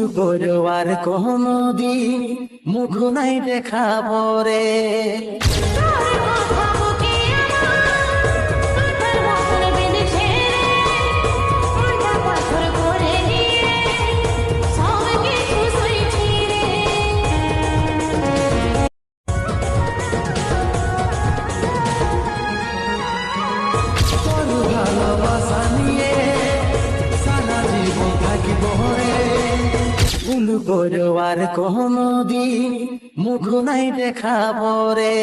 করো আর কোনদিন মুখ নাই দেখা পরে। ভালোবাসা নিয়ে সারা জীবন থাকিব রে। ভুল করো আর কোনদিন মুখ নাই দেখা পরে।